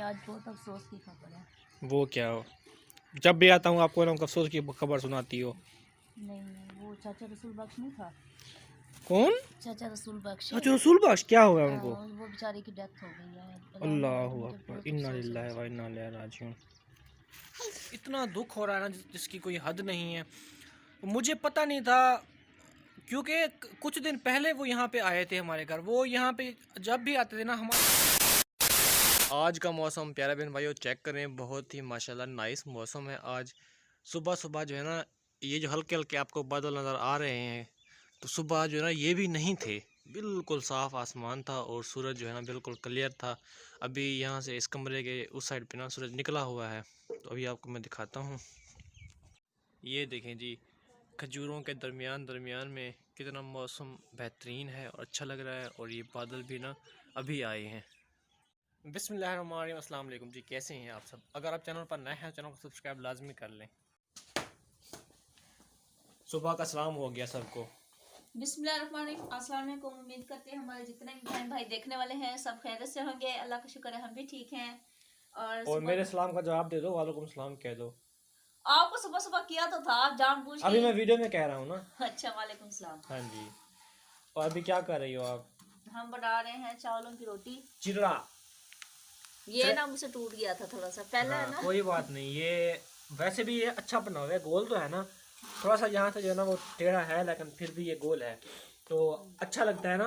आज बहुत अफसोस की खबर है। वो क्या हो? जब भी आता हूँ आपको ना अफसोस की खबर सुनाती हो। नहीं, वो चाचा रसूल बख्श नहीं था? कौन? चाचा रसूल बख्श। अच्छा, रसूल बख्श क्या हुआ उनको? वो बेचारे की डेथ हो गई है। अल्लाह मुझे अकबर, बहुत इन्ना अफसोस है लिल्लाहि व इन्ना इलैहि राजिऊन। इतना दुख हो रहा है ना जिसकी कोई हद नहीं है। मुझे पता नहीं था क्योंकि कुछ दिन पहले वो यहाँ पे आए थे हमारे घर। वो यहाँ पे जब भी आते थे ना हमारे। आज का मौसम प्यारा बहन भाइयों चेक करें, बहुत ही माशाल्लाह नाइस मौसम है आज। सुबह सुबह जो है ना, ये जो हल्के हल्के आपको बादल नज़र आ रहे हैं, तो सुबह जो है ना ये भी नहीं थे। बिल्कुल साफ़ आसमान था और सूरज जो है ना बिल्कुल क्लियर था। अभी यहाँ से इस कमरे के उस साइड पे ना सूरज निकला हुआ है, तो अभी आपको मैं दिखाता हूँ। ये देखें जी, खजूरों के दरमियान दरमियान में कितना मौसम बेहतरीन है और अच्छा लग रहा है। और ये बादल भी ना अभी आए हैं। बिस्मिल्लाहिर्रहमानिर्रहीम, अस्सलाम वालेकुम जी, कैसे हैं आप सब? अगर आप चैनल पर नए हैं चैनल को सब्सक्राइब लाजमी कर लें। सुबह का सलाम हो गया सबको। बिस्मिल्लाहिर्रहमानिर्रहीम, अस्सलाम वालेकुम। उम्मीद करते हैं हमारे जितने भी बहन भाई देखने वाले हैं सब खैरियत से होंगे। अल्लाह का शुक्र है हम भी ठीक हैं। और मेरे सलाम का जवाब दे दो, वालेकुम सलाम कह दो। आपको सुबह सुबह किया तो था, आप जानबूझ के। अभी मैं वीडियो में कह रहा हूँ ना। अच्छा, वालेकुम सलाम। हाँ जी। और अभी क्या कर रही हो आप? हम बना रहे हैं चावलों की रोटी। चिड़ा। ये ना मुझसे टूट गया था थोड़ा सा पहले, है हाँ, ना। कोई बात नहीं। ये वैसे भी ये अच्छा बना हुआ है, गोल तो है ना। थोड़ा सा यहाँ से जो है ना वो टेढ़ा है, लेकिन फिर भी ये गोल है तो अच्छा लगता है ना।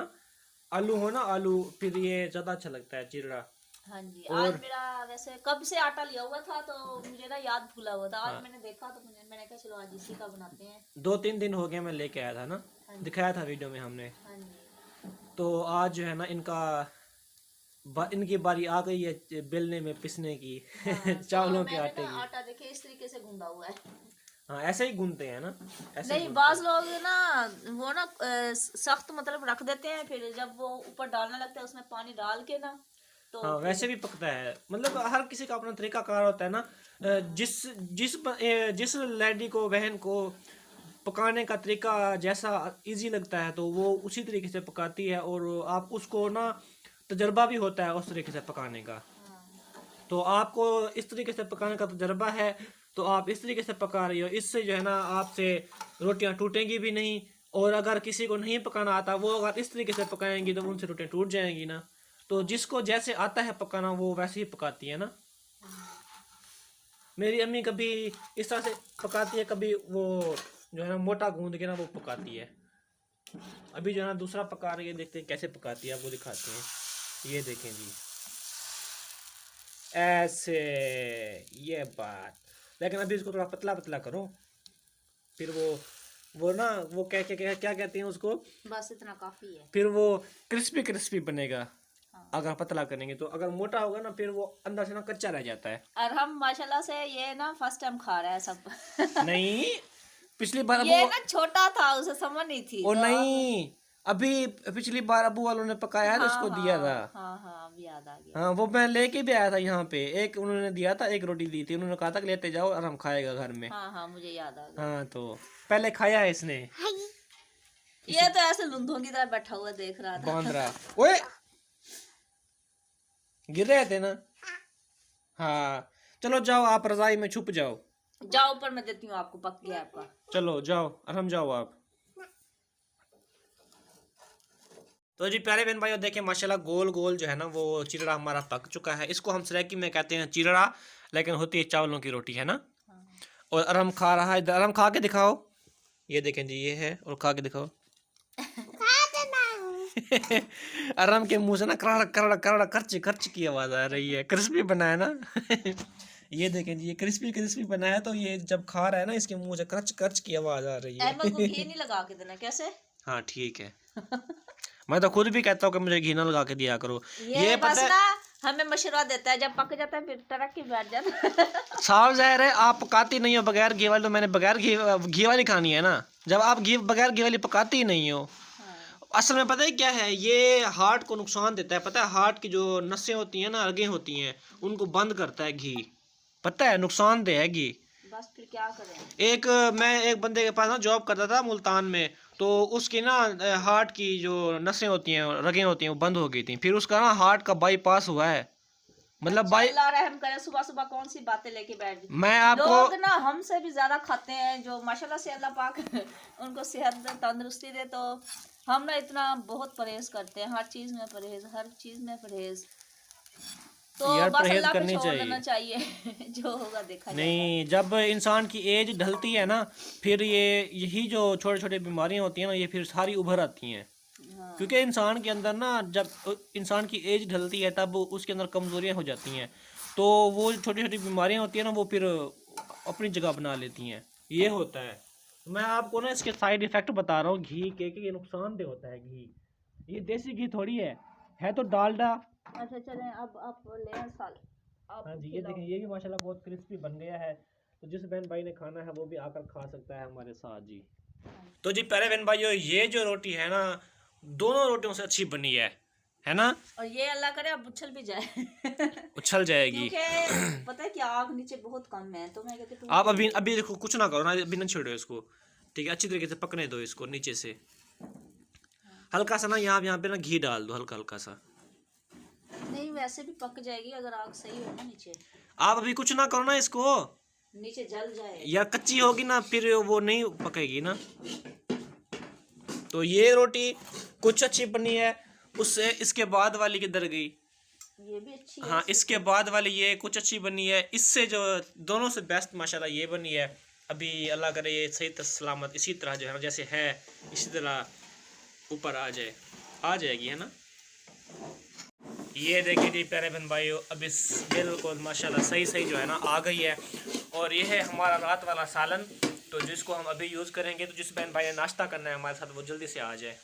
आलू हो ना, आलू फिर ये ज़्यादा अच्छा लगता है चिड़ा। हाँ जी। और आज मेरा वैसे कब से आटा लिया हुआ था तो मुझे ना याद भूला हुआ था। आज हाँ, मैंने देखा तो मैंने कहा चलो आज इसी का बनाते हैं। 2-3 दिन हो गए मैं लेके आया था ना, हाँ जी। दिखाया था वीडियो में हमने। हाँ जी। तो आज जो है ना इनकी बारी आ गई है बेलने में पिसने की। हाँ, चावलों तो के मैंने आटे ना की। आटा देखे इस तरीके से गूंदा हुआ है। हाँ, ऐसे ही गूंथते हैं ना, ऐसे ही नहीं, गूंथते बाज हैं। लोग ना वो ना सख्त मतलब रख देते हैं, फिर जब वो ऊपर डालने लगता है उसमें पानी डाल के ना तो हाँ, फिर। वैसे भी पकता है। मतलब हर किसी का अपना तरीका कार होता है ना। जिस जिस लेडी को, बहन को पकाने का तरीका जैसा इजी लगता है तो वो उसी तरीके से पकाती है। और आप उसको ना तजर्बा भी होता है उस तरीके से पकाने का। तो आपको इस तरीके से पकाने का तजर्बा है तो आप इस तरीके से पका रही हो। इससे जो है ना आपसे रोटियां टूटेंगी भी नहीं। और अगर किसी को नहीं पकाना आता, वो अगर इस तरीके से पकाएंगी तो उनसे रोटियां टूट जाएंगी ना। तो जिसको जैसे आता है पकाना वो वैसे ही पकाती है ना। मेरी अम्मी कभी इस तरह से पकाती है, कभी वो जो है ना मोटा गूंद के ना वो पकाती है। अभी जो है ना दूसरा पका रही है, देखते हैं कैसे पकाती है, आपको दिखाते हैं। ये देखें जी, ऐसे, ये बात। लेकिन अभी इसको थोड़ा पतला पतला करो, फिर वो ना वो क्या कहते हैं उसको, बस इतना काफी है। फिर वो क्रिस्पी क्रिस्पी बनेगा। हाँ। अगर पतला करेंगे तो, अगर मोटा होगा ना फिर वो अंदर से ना कच्चा रह जाता है। और हम माशाल्लाह से ये ना फर्स्ट टाइम खा रहे हैं सब। नहीं, पिछली बार ये अबू, ना छोटा था, उसे समझ नहीं थी ओ तो अब। नहीं, अभी पिछली बार अबू वालों ने पकाया है तो हाँ उसको दिया था। हाँ हाँ हाँ, अब याद आ गया। हाँ, वो मैं लेके भी आया था यहाँ पे। एक उन्होंने दिया था, एक रोटी दी थी, उन्होंने कहा था कि लेते जाओ और हम खाएगा घर में। हाँ हाँ, मुझे याद आ गया। हाँ, तो पहले खाया है इसने। ये तो ऐसे लुंधों की तरह बैठा हुआ देख रहा था। बांद्रा, ओए, गिर रहे थे ना। हाँ, चलो जाओ, आप रजाई में छुप जाओ। जाओ ऊपर, मैं देती हूँ आपको, पक गया आपका। चलो जाओ, आराम जाओ आप। तो जी प्यारे बहन भाइयों देखें, माशाल्लाह गोल गोल जो है ना वो चिरड़ा हमारा पक चुका है। इसको हम सराइकी में कहते हैं चिरड़ा, लेकिन होती है चावलों की रोटी, है ना। और अरम खा रहा है, अरम खा के दिखाओ। ये देखें जी, ये है, और खा के दिखाओ। अरम के मुंह से ना करड़ करड़ करड़ करच करच की आवाज आ रही है। क्रिस्पी बना है ना। ये देखें जी, ये क्रिस्पी क्रिस्पी बना है, तो ये जब खा रहा है ना इसके मुंह से करच करच की आवाज आ रही अहमद को है। घी नहीं लगा के देना कैसे? हाँ ठीक है। मैं तो खुद भी कहता हूँ कि मुझे घी ना लगा के दिया करो। ये बस पता है, ना हमें मशवरा देता है, जब पक जाता है फिर टरक के बैठ जाता है। साफ जाहिर है आप पकाती नहीं हो बगैर घी वाली, तो मैंने बगैर घी वाली खानी है ना। जब आप बगैर घी वाली पकाती ही नहीं हो। असल में पता है क्या है, ये हार्ट को नुकसान देता है। पता है, हार्ट की जो नसें होती हैं ना, रगें होती हैं, उनको बंद करता है घी। पता है, नुकसानदेह है घी। बस फिर क्या करें। मैं एक बंदे के पास ना जॉब करता था मुल्तान में, तो उसकी ना हार्ट की जो नसें होती हैं, रगें होती हैं, वो बंद हो गई थी। फिर उसका ना हार्ट का बाईपास हुआ है। मतलब भाई अल्लाह रहम करे, सुबह सुबह कौन सी बातें लेके बैठ गए। मैं आपको लोग ना हमसे भी ज्यादा खाते हैं, जो माशाल्लाह से अल्लाह पाक उनको सेहत दे, तंदुरुस्ती दे, तो हम ना इतना बहुत परहेज करते हैं, हर चीज में परहेज, हर चीज में परहेज। तो यार बस परहेज अल्लाह पे करनी छोड़ चाहिए। देना चाहिए जो होगा देखा जाएगा। नहीं, जब इंसान की एज ढलती है ना, फिर यही जो छोटे छोटे बीमारियां होती हैं ना, ये फिर सारी उभर आती हैं। हाँ। क्योंकि इंसान के अंदर ना, जब इंसान की एज ढलती है तब उसके अंदर कमज़ोरियाँ हो जाती हैं, तो वो छोटी छोटी बीमारियां होती हैं ना, वो फिर अपनी जगह बना लेती हैं। ये होता है। तो मैं आपको ना इसके साइड इफ़ेक्ट बता रहा हूँ घी के, कि ये नुकसानदेह होता है घी। ये देसी घी थोड़ी है तो डालडा। अच्छा चलें, अब आप ले साल आप हाँ जी, ये खिलाओ। देखें, ये भी माशाल्लाह बहुत क्रिस्पी बन गया है। तो जिस बहन भाई ने खाना है वो भी आकर खा सकता है हमारे साथ जी। तो जी प्यारे बहन भाइयों, ये जो रोटी है ना, दोनों रोटियों से अच्छी बनी है ना। और ये अल्लाह करे अब उछल भी जाए उछल जाएगी। क्योंकि पता है कि आग नीचे बहुत कम है, तो मैं कहती आप अभी अभी देखो, कुछ ना करो ना, अभी ना छेड़ो इसको, ठीक है, अच्छी तरीके से पकने दो इसको नीचे से। हल्का सा ना यहाँ पे ना घी डाल दो, हल्का हल्का सा। नहीं, वैसे भी पक जाएगी अगर आग सही हो ना नीचे। आप अभी कुछ ना करो ना इसको, नीचे जल जाए। या कच्ची होगी ना फिर वो नहीं पकेगी ना। तो ये रोटी कुछ अच्छी बनी है, उससे इसके बाद वाली किधर गई? ये भी अच्छी है। हाँ, इसके बाद वाली ये कुछ अच्छी बनी है। इससे जो दोनों से बेस्ट माशाल्लाह ये बनी है। अभी अल्लाह करे ये सही सलामत इसी तरह जो है ना, जैसे है इसी तरह ऊपर आ जाएगी, है ना। ये देखिए जी प्यारे बहन भाइयों, अब इस बिल्कुल माशाल्लाह सही जो है ना आ गई है। और ये है हमारा रात वाला सालन, तो जिसको हम अभी यूज़ करेंगे। तो जिस बहन भाई ने नाश्ता करना है हमारे साथ, वो जल्दी से आ जाए।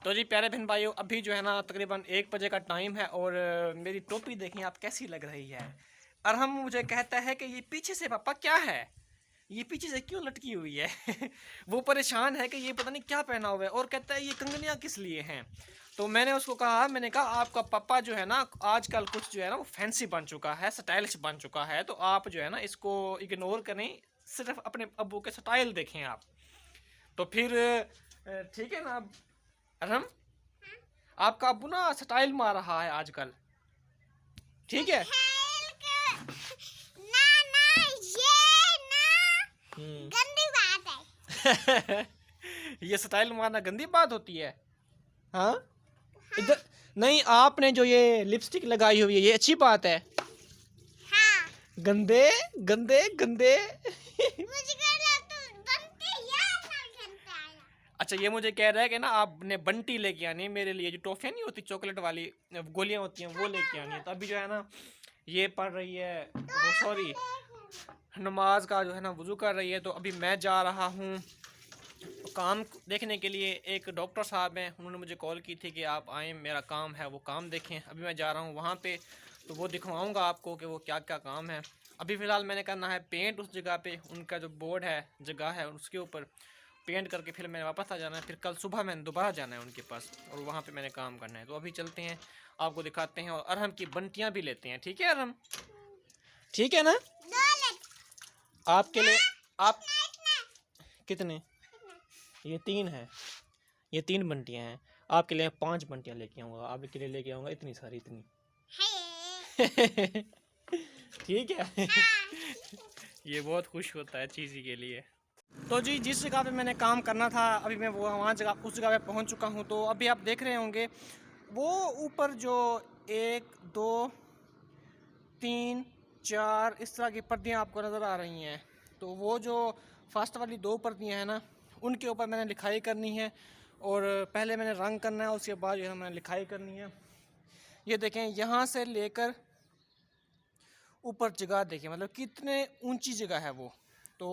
तो जी प्यारे बहन भाइयों, अभी जो है ना तकरीबन 1 बजे का टाइम है, और मेरी टोपी देखें आप कैसी लग रही है। अरहम मुझे कहता है कि ये पीछे से पापा क्या है, ये पीछे से क्यों लटकी हुई है वो परेशान है कि ये पता नहीं क्या पहना हुआ है, और कहता है ये कंगनियाँ किस लिए हैं। तो मैंने उसको कहा, मैंने कहा आपका पापा जो है ना आजकल कुछ जो है ना वो फैंसी बन चुका है, स्टाइलिश बन चुका है, तो आप जो है ना इसको इग्नोर करें, सिर्फ अपने अब्बू के स्टाइल देखें आप। तो फिर ठीक है ना अरहम, आपका अब्बू ना स्टाइल मार रहा है आजकल, ठीक है। गंदी बात है ये स्टाइल मारना गंदी बात होती है? हाँ, इधर नहीं, आपने जो ये लिपस्टिक लगाई हुई है ये अच्छी बात है? हाँ। गंदे गंदे गंदे मुझे अच्छा, ये मुझे कह रहा है कि ना आपने बंटी लेके आनी है मेरे लिए, जो टॉफियाँ नहीं होती चॉकलेट वाली गोलियाँ होती हैं, वो लेके आनी है। तो अभी जो है ना ये पढ़ रही है, वो सॉरी नमाज का जो है ना वज़ू कर रही है। तो अभी मैं जा रहा हूँ काम देखने के लिए। एक डॉक्टर साहब हैं, उन्होंने मुझे कॉल की थी कि आप आएँ, मेरा काम है वो काम देखें। अभी मैं जा रहा हूँ वहाँ पे, तो वो दिखवाऊँगा आपको कि वो क्या क्या काम है। अभी फ़िलहाल मैंने करना है पेंट उस जगह पे, उनका जो बोर्ड है जगह है उसके ऊपर पेंट करके फिर मैंने वापस आ जाना है। फिर कल सुबह मैंने दोबारा जाना है उनके पास, और वहाँ पे मैंने काम करना है। तो अभी चलते हैं, आपको दिखाते हैं, और अरहम की बंटियाँ भी लेते हैं, ठीक है अरहम? ठीक है ना? आपके लिए आप कितने? ये 3 है, ये 3 बंटियाँ हैं। आपके लिए 5 बंटियाँ लेके आऊँगा, आपके लिए लेके आऊँगा इतनी सारी, इतनी ठीक है ये बहुत खुश होता है चीज़ी के लिए। तो जी जिस जगह पे मैंने काम करना था, अभी मैं वो वहाँ जगह उस जगह पे पहुँच चुका हूँ। तो अभी आप देख रहे होंगे वो ऊपर जो 1 2 3 4 इस तरह की पर्दियाँ आपको नज़र आ रही हैं। तो वो जो फर्स्ट वाली 2 पर्दियाँ हैं ना, उनके ऊपर मैंने लिखाई करनी है, और पहले मैंने रंग करना है, उसके बाद जो है मैंने लिखाई करनी है। ये देखें, यहाँ से लेकर ऊपर जगह देखें, मतलब कितने ऊंची जगह है वो। तो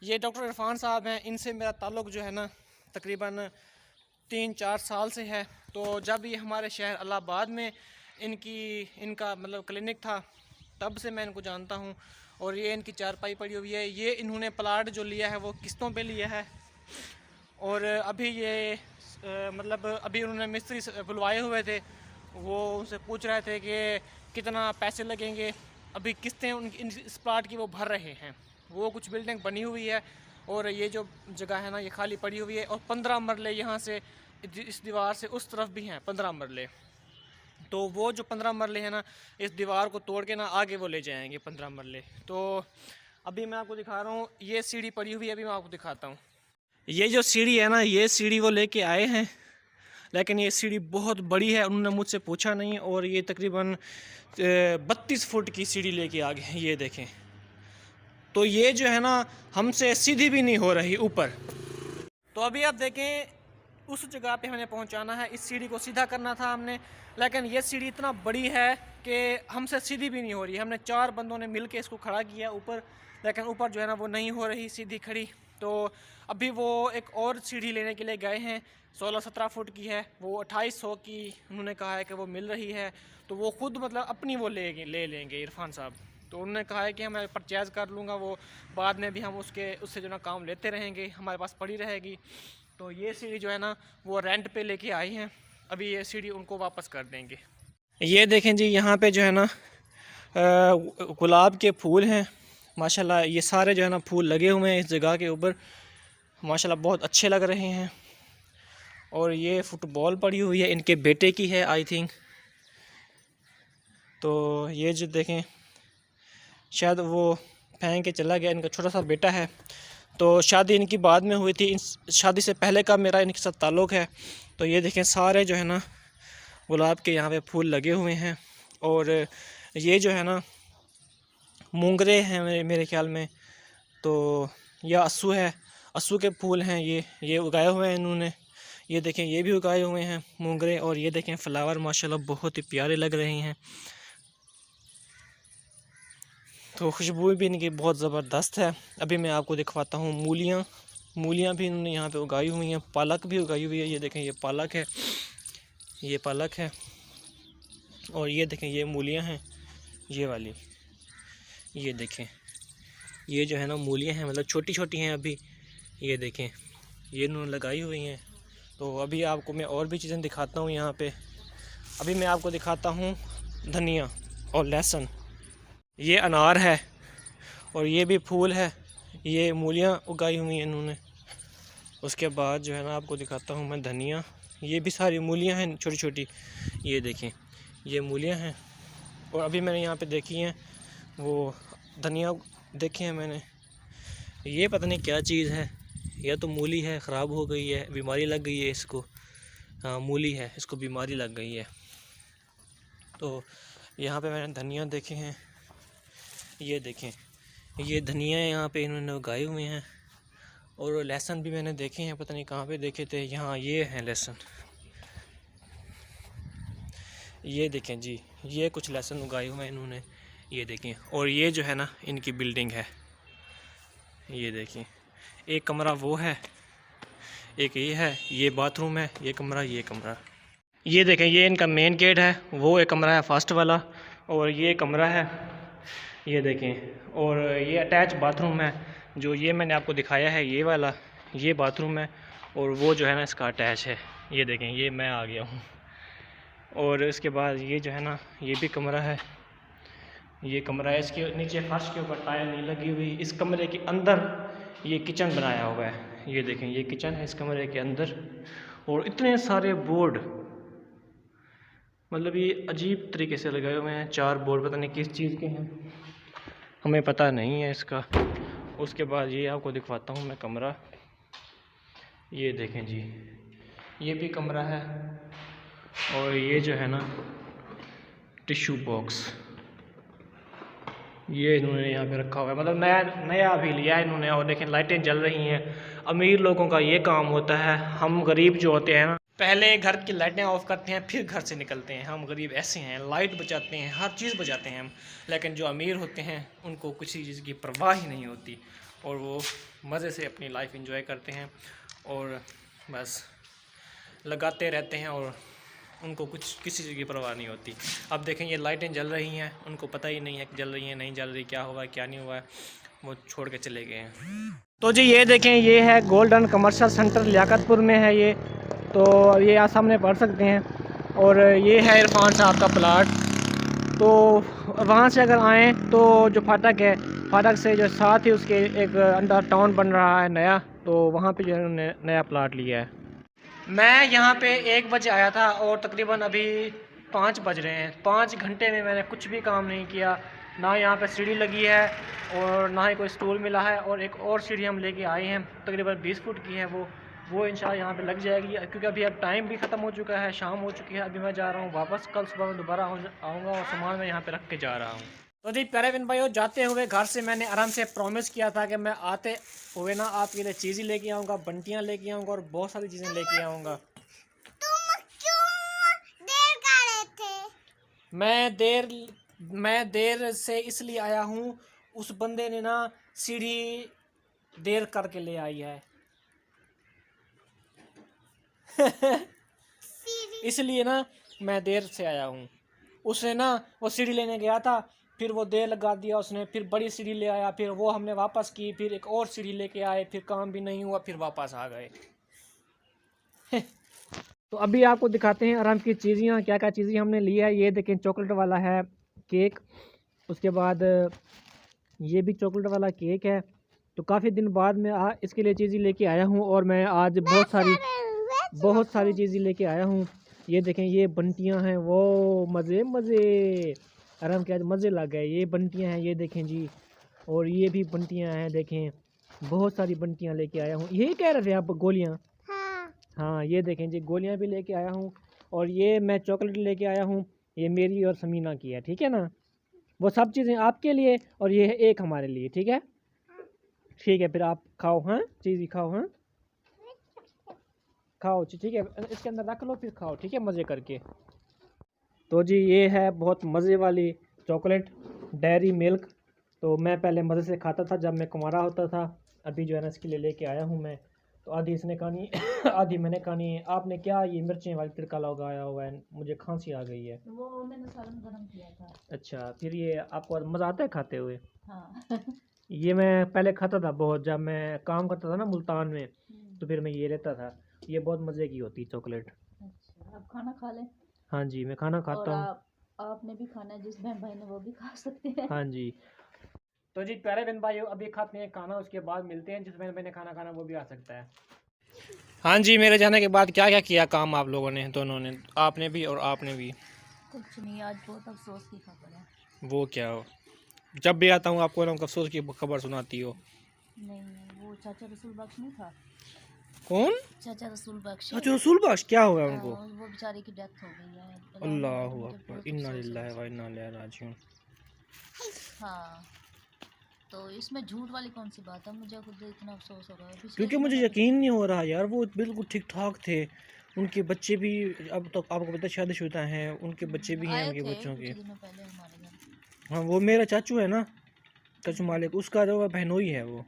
ये डॉक्टर इरफान साहब हैं, इनसे मेरा ताल्लुक़ जो है ना तकरीबन 3-4 साल से है। तो जब ये हमारे शहर इलाहाबाद में इनका मतलब क्लिनिक था, तब से मैं इनको जानता हूँ। और ये इनकी चारपाई पड़ी हुई है। ये इन्होंने प्लाट जो लिया है वो किस्तों पे लिया है, और अभी ये मतलब अभी उन्होंने मिस्त्री बुलवाए हुए थे, वो उनसे पूछ रहे थे कि कितना पैसे लगेंगे। अभी किस्तें उनकी इस प्लाट की वो भर रहे हैं। वो कुछ बिल्डिंग बनी हुई है, और ये जो जगह है ना ये खाली पड़ी हुई है। और 15 मरले यहाँ से इस दीवार से उस तरफ भी हैं, 15 मरले तो वो जो 15 मरले हैं ना, इस दीवार को तोड़ के ना आगे वो ले जाएंगे 15 मरले। तो अभी मैं आपको दिखा रहा हूँ, ये सीढ़ी पड़ी हुई है, अभी मैं आपको दिखाता हूँ। ये जो सीढ़ी है ना, ये सीढ़ी वो लेके आए हैं, लेकिन ये सीढ़ी बहुत बड़ी है, उन्होंने मुझसे पूछा नहीं, और ये तकरीबन 32 फुट की सीढ़ी लेके आ गए हैं, ये देखें। तो ये जो है ना हमसे सीधी भी नहीं हो रही ऊपर। तो अभी आप देखें, उस जगह पे हमें पहुंचाना है, इस सीढ़ी को सीधा करना था हमने, लेकिन ये सीढ़ी इतना बड़ी है कि हमसे सीधी भी नहीं हो रही। हमने 4 बंदों ने मिल के इसको खड़ा किया ऊपर, लेकिन ऊपर जो है ना वो नहीं हो रही सीधी खड़ी। तो अभी वो एक और सीढ़ी लेने के लिए गए हैं, 16-17 फुट की है, वो 2800 की उन्होंने कहा है कि वो मिल रही है। तो वो ख़ुद मतलब अपनी वो ले लेंगे इरफान साहब। तो उन्होंने कहा है कि मैं परचेज़ कर लूँगा, वो बाद में भी हम उससे जो ना काम लेते रहेंगे, हमारे पास पड़ी रहेगी। तो ये सीढ़ी जो है ना वो रेंट पे लेके आई हैं, अभी ये सीढ़ी उनको वापस कर देंगे। ये देखें जी, यहाँ पे जो है ना गुलाब के फूल हैं माशाल्लाह। ये सारे जो है ना फूल लगे हुए हैं इस जगह के ऊपर, माशाल्लाह बहुत अच्छे लग रहे हैं। और ये फुटबॉल पड़ी हुई है, इनके बेटे की है आई थिंक। तो ये जो देखें, शायद वो फेंक के चला गया, इनका छोटा सा बेटा है। तो शादी इनकी बाद में हुई थी, शादी से पहले का मेरा इनके साथ ताल्लुक़ है। तो ये देखें, सारे जो है ना गुलाब के यहाँ पे फूल लगे हुए हैं। और ये जो है ना मूंगरे हैं मेरे ख्याल में, तो या अस्सू है, अस्सू के फूल हैं ये उगाए हुए हैं इन्होंने। ये देखें, ये भी उगाए हुए हैं मूंगरे। और ये देखें फ्लावर माशाल्लाह बहुत ही प्यारे लग रहे हैं। तो खुशबू भी इनकी बहुत ज़बरदस्त है। अभी मैं आपको दिखवाता हूँ मूलियाँ भी इन्होंने यहाँ पे उगाई हुई हैं, पालक भी उगाई हुई है। ये देखें, ये पालक है, ये पालक है। और ये देखें, ये मूलियाँ हैं, ये वाली, ये देखें, ये जो है ना मूलियाँ हैं, मतलब छोटी छोटी हैं अभी। ये देखें, ये इन्होंने लगाई हुई हैं। तो अभी आपको मैं और भी चीज़ें दिखाता हूँ यहाँ पे। अभी मैं आपको दिखाता हूँ धनिया और लहसुन। ये अनार है और ये भी फूल है, ये मूलियाँ उगाई हुई हैं इन्होंने। उसके बाद जो है ना आपको दिखाता हूँ मैं धनिया, ये भी सारी मूलियाँ हैं छोटी छोटी। ये देखें, ये मूलियाँ हैं। और अभी मैंने यहाँ पे देखी हैं वो धनिया देखे हैं मैंने, ये पता नहीं क्या चीज़ है, या तो मूली है, ख़राब हो गई है, बीमारी लग गई है इसको। हाँ मूली है, इसको बीमारी लग गई है। तो यहाँ पे मैंने धनिया देखे हैं, ये देखें, ये धनिया यहाँ पे इन्होंने उगाए हुए हैं। और लहसुन भी मैंने देखे हैं, पता नहीं कहाँ पे देखे थे, यहाँ ये हैं लहसुन। ये देखें जी, ये कुछ लहसुन उगाए हुए हैं इन्होंने, ये देखें। और ये जो है ना इनकी बिल्डिंग है, ये देखें, एक कमरा वो है, एक ये है, ये बाथरूम है, ये कमरा, ये कमरा। ये देखें, ये इनका मेन गेट है, वो एक कमरा है फर्स्ट वाला, और ये कमरा है, ये देखें। और ये अटैच बाथरूम है, जो ये मैंने आपको दिखाया है ये वाला, ये बाथरूम है। और वो जो है ना इसका अटैच है, ये देखें, ये मैं आ गया हूँ। और इसके बाद ये जो है ना ये भी कमरा है, ये कमरा है, इसके नीचे फर्श के ऊपर टाइल नहीं लगी हुई। इस कमरे के अंदर ये किचन बनाया हुआ है, ये देखें, ये किचन है इस कमरे के अंदर। और इतने सारे बोर्ड, मतलब ये अजीब तरीके से लगाए हुए हैं, 4 बोर्ड, पता नहीं किस चीज़ के हैं, हमें पता नहीं है इसका। उसके बाद ये आपको दिखवाता हूँ मैं कमरा, ये देखें जी, ये भी कमरा है। और ये जो है ना टिश्यू बॉक्स, ये इन्होंने यहाँ पे रखा हुआ है, मतलब नया अभी लिया है इन्होंने। और देखें लाइटें जल रही हैं, अमीर लोगों का ये काम होता है। हम गरीब जो होते हैं ना, पहले घर की लाइटें ऑफ करते हैं फिर घर से निकलते हैं। हम गरीब ऐसे हैं, लाइट बचाते हैं, हर चीज़ बचाते हैं हम। लेकिन जो अमीर होते हैं उनको किसी चीज़ की परवाह ही नहीं होती, और वो मज़े से अपनी लाइफ एंजॉय करते हैं और बस लगाते रहते हैं, और उनको कुछ किसी चीज़ की परवाह नहीं होती। अब देखें, ये लाइटें जल रही हैं, उनको पता ही नहीं है कि जल रही हैं नहीं जल रही, क्या हुआ क्या नहीं हुआ है, वो छोड़ के चले गए हैं। तो जी ये देखें, ये है गोल्डन कमर्शियल सेंटर, लियाकतपुर में है ये। तो ये आप सामने पढ़ सकते हैं। और ये है इरफान साहब का प्लाट। तो वहाँ से अगर आएँ तो जो फाटक है, फाटक से जो साथ ही उसके एक अंदर टाउन बन रहा है नया, तो वहाँ पे जो उन्होंने नया प्लाट लिया है। मैं यहाँ पे 1 बजे आया था और तकरीबन अभी 5 बज रहे हैं। 5 घंटे में मैंने कुछ भी काम नहीं किया, ना यहाँ पे सीढ़ी लगी है और ना ही कोई स्टूल मिला है। और एक और सीढ़ी हम लेके आए हैं, तकरीबन 20 फुट की है वो इंशाल्लाह यहाँ पे लग जाएगी, क्योंकि अभी अब टाइम भी ख़त्म हो चुका है, शाम हो चुकी है। अभी मैं जा रहा हूँ वापस, कल सुबह में दोबारा आऊँगा और सामान मैं यहाँ पे रख के जा रहा हूँ। तो जी प्यारे बिन भाइयों, जाते हुए घर से मैंने आराम से प्रॉमिस किया था कि मैं आते हुए ना आपके लिए चीज़ें लेके आऊँगा, बंटियाँ लेके आऊँगा और बहुत सारी चीज़ें लेके आऊँगा। तुम क्यों देर कर रहे थे? मैं देर से इसलिए आया हूँ, उस बंदे ने ना सीढ़ी देर करके ले आई है इसलिए ना मैं देर से आया हूँ। उसने ना वो सीढ़ी लेने गया था, फिर वो देर लगा दिया उसने, फिर बड़ी सीढ़ी ले आया, फिर वो हमने वापस की, फिर एक और सीढ़ी लेके आए, फिर काम भी नहीं हुआ, फिर वापस आ गए तो अभी आपको दिखाते हैं आराम की चीज़ें, क्या क्या चीज़ें हमने ली है। ये देखें, चॉकलेट वाला है केक, उसके बाद ये भी चॉकलेट वाला केक है। तो काफ़ी दिन बाद मैं इसके लिए चीज़ें लेके आया हूँ और मैं आज बहुत सारी चीज़ें लेके आया हूँ। ये देखें, ये बंटियाँ हैं, वो मज़े आराम के आज मज़े लग गए। ये बंटियाँ हैं, ये देखें जी, और ये भी बंटियाँ हैं, देखें बहुत सारी बंटियाँ लेके आया हूँ। यही कह रहे थे आप, गोलियाँ? हाँ, ये देखें जी, गोलियाँ भी लेके आया हूँ। और ये मैं चॉकलेट लेके आया हूँ, ये मेरी और समीना की है, ठीक है ना। वो सब चीज़ें आपके लिए और ये है एक हमारे लिए, ठीक है। ठीक है, फिर आप खाओ, हाँ चीज़ खाओ, हाँ खाओ, ठीक है, इसके अंदर रख लो, फिर खाओ, ठीक है, मज़े करके। तो जी ये है बहुत मज़े वाली चॉकलेट डेयरी मिल्क। तो मैं पहले मज़े से खाता था जब मैं कुंवारा होता था, अभी जो है ना इसके लिए लेके आया हूँ मैं। तो आधी इसने कहानी आधी मैंने कहानी। आपने क्या ये मिर्चें वाली तिरका लगाया हुआ है? मुझे खांसी आ गई है। वो मैंने सालन गरम किया था। अच्छा, फिर ये आपको मज़ा आता है खाते हुए? हाँ ये मैं पहले खाता था बहुत, जब मैं काम करता था ना मुल्तान में, तो फिर मैं ये लेता था। ये बहुत मज़े की होती है चॉकलेट। अच्छा, अब खाना खा लें। हाँ जी, मैं खाना और खाता हूँ। आपने भी खाना है, जिस बहन भाई ने वो भी खा सकते हैं। हाँ जी। तो जी प्यारे बहन भाइयों, अभी खाते हैं खाना, उसके बाद मिलते हैं। जिस बहन भाई ने खाना खाना वो भी आ सकता है। हाँ जी, मेरे जाने के बाद क्या क्या किया काम आप लोगों ने, दोनों ने, आपने भी और आपने भी? कुछ नहीं, आज बहुत अफसोस की खबर है। वो क्या हो? जब भी आता हूँ आपको ना अफसोस की खबर सुनाती हो। नहीं, वो चाचा रसूल बख्श नहीं था? कौन? चाचा रसूल बख्श। अच्छा, रसूल बख्श, क्या हुआ उनको? वो बेचारे की डेथ हो गई है। अल्लाह मुझे अकबर, बहुत इन्ना अफसोस है लिल्लाहि व उसका। इन्ना इलैहि राजिऊन। हाँ, तो इसमें झूठ वाली कौन सी बात है? मुझे खुद इतना अफसोस हो रहा है। क्योंकि मुझे यकीन नहीं हो रहा यार, वो बिल्कुल ठीक ठाक थे, उनके बच्चे भी, अब तो आपको पता है शादीशुदा हैं, उनके बच्चे भी हैं, आए उनके थे बच्चों कुछ के। दिनों पहले हमारे घर। हाँ, वो मेरा चाचू है ना, चाचू मालिक, उसका जो बहनोई है वो।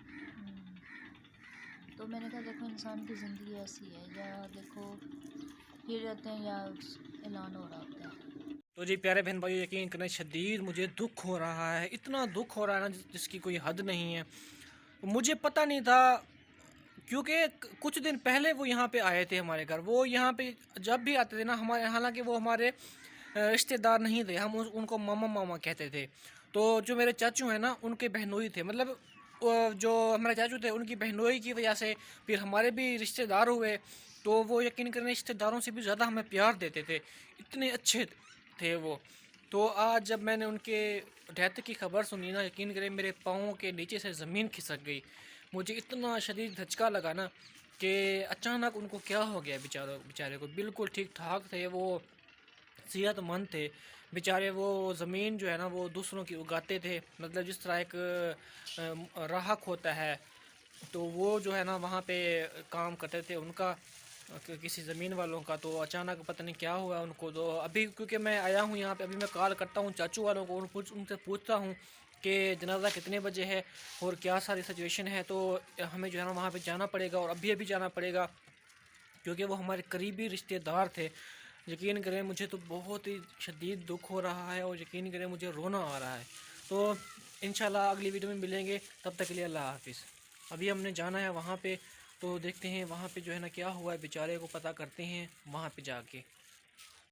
तो मैंने कहा देखो, इंसान की ज़िंदगी ऐसी है, या देखो फिर रहते हैं या ऐलान हो रहा होता है। तो जी प्यारे बहन भाई, यकीन करें शदीद मुझे दुख हो रहा है, इतना दुख हो रहा है ना जिसकी कोई हद नहीं है। मुझे पता नहीं था, क्योंकि कुछ दिन पहले वो यहाँ पे आए थे हमारे घर। वो यहाँ पे जब भी आते थे ना हमारे, हालांकि वो हमारे रिश्तेदार नहीं थे, हम उनको मामा मामा कहते थे। तो जो मेरे चाचू हैं ना, उनके बहनोई थे, मतलब जो हमारे चाचू थे उनकी बहनोई की वजह से फिर हमारे भी रिश्तेदार हुए। तो वो यकीन करें रिश्तेदारों से भी ज़्यादा हमें प्यार देते थे, इतने अच्छे थे वो। तो आज जब मैंने उनके डेथ की खबर सुनी ना, यकीन करें मेरे पाँवों के नीचे से ज़मीन खिसक गई। मुझे इतना शदीद धचका लगा ना कि अचानक उनको क्या हो गया, बेचारे को बिल्कुल ठीक ठाक थे, वो सेहतमंद थे बेचारे। वो ज़मीन जो है ना वो दूसरों की उगाते थे, मतलब जिस तरह एक राहक होता है, तो वो जो है ना वहाँ पे काम करते थे उनका, किसी ज़मीन वालों का। तो अचानक पता नहीं क्या हुआ उनको। तो अभी क्योंकि मैं आया हूँ यहाँ पे, अभी मैं कॉल करता हूँ चाचू वालों को, उनसे पूछता हूँ कि जनाजा कितने बजे है और क्या सारी सिचुएशन है। तो हमें जो है ना वहाँ पे जाना पड़ेगा, और अभी जाना पड़ेगा, क्योंकि वो हमारे करीबी रिश्तेदार थे। यकीन करें मुझे तो बहुत ही शदीद दुख हो रहा है, और यकीन करें मुझे रोना आ रहा है। तो इंशाल्लाह अगली वीडियो में मिलेंगे, तब तक के लिए अल्लाह हाफिज़। अभी हमने जाना है वहाँ पे, तो देखते हैं वहाँ पे जो है ना क्या हुआ है, बेचारे को पता करते हैं वहाँ पे जाके।